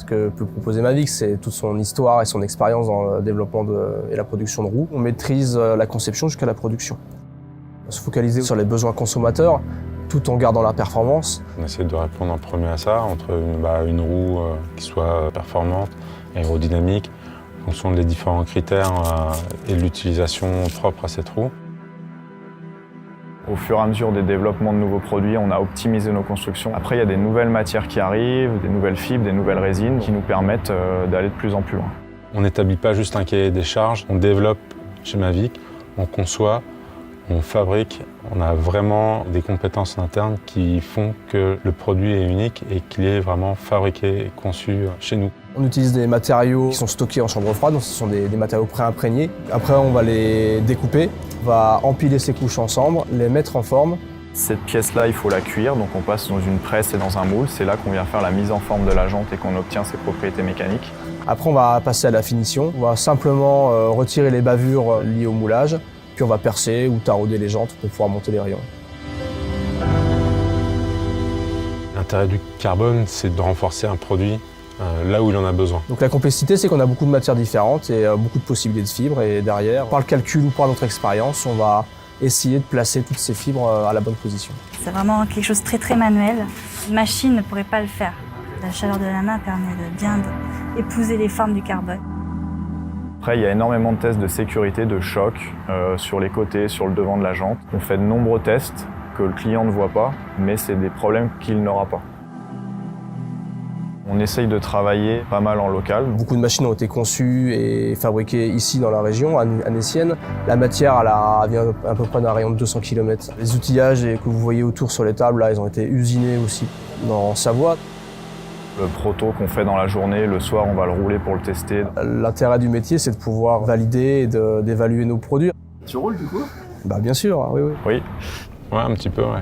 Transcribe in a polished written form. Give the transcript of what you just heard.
que peut proposer Mavic, c'est toute son histoire et son expérience dans le développement et la production de roues. On maîtrise la conception jusqu'à la production. On se focaliser sur les besoins consommateurs, tout en gardant la performance. On essaie de répondre en premier à ça, entre une roue qui soit performante, aérodynamique, en fonction des différents critères et de l'utilisation propre à cette roue. Au fur et à mesure des développements de nouveaux produits, on a optimisé nos constructions. Après, il y a des nouvelles matières qui arrivent, des nouvelles fibres, des nouvelles résines qui nous permettent d'aller de plus en plus loin. On n'établit pas juste un cahier des charges, on développe chez Mavic, on conçoit, on fabrique. On a vraiment des compétences internes qui font que le produit est unique et qu'il est vraiment fabriqué et conçu chez nous. On utilise des matériaux qui sont stockés en chambre froide, donc ce sont des matériaux pré-imprégnés. Après, on va les découper, on va empiler ces couches ensemble, les mettre en forme. Cette pièce-là, il faut la cuire, donc on passe dans une presse et dans un moule. C'est là qu'on vient faire la mise en forme de la jante et qu'on obtient ses propriétés mécaniques. Après, on va passer à la finition. On va simplement retirer les bavures liées au moulage, puis on va percer ou tarauder les jantes pour pouvoir monter les rayons. L'intérêt du carbone, c'est de renforcer un produit là où il en a besoin. Donc la complexité, c'est qu'on a beaucoup de matières différentes et beaucoup de possibilités de fibres. Et derrière, par le calcul ou par notre expérience, on va essayer de placer toutes ces fibres à la bonne position. C'est vraiment quelque chose de très manuel. Une machine ne pourrait pas le faire. La chaleur de la main permet de bien épouser les formes du carbone. Après, il y a énormément de tests de sécurité, de choc sur les côtés, sur le devant de la jante. On fait de nombreux tests que le client ne voit pas, mais c'est des problèmes qu'il n'aura pas. On essaye de travailler pas mal en local. Beaucoup de machines ont été conçues et fabriquées ici dans la région, à Nessienne. La matière elle vient à peu près d'un rayon de 200 km. Les outillages que vous voyez autour sur les tables, là, ils ont été usinés aussi en Savoie. Le proto qu'on fait dans la journée, le soir, on va le rouler pour le tester. L'intérêt du métier, c'est de pouvoir valider et d'évaluer nos produits. Tu roules du coup? Bien sûr, oui. Oui, ouais, un petit peu, ouais.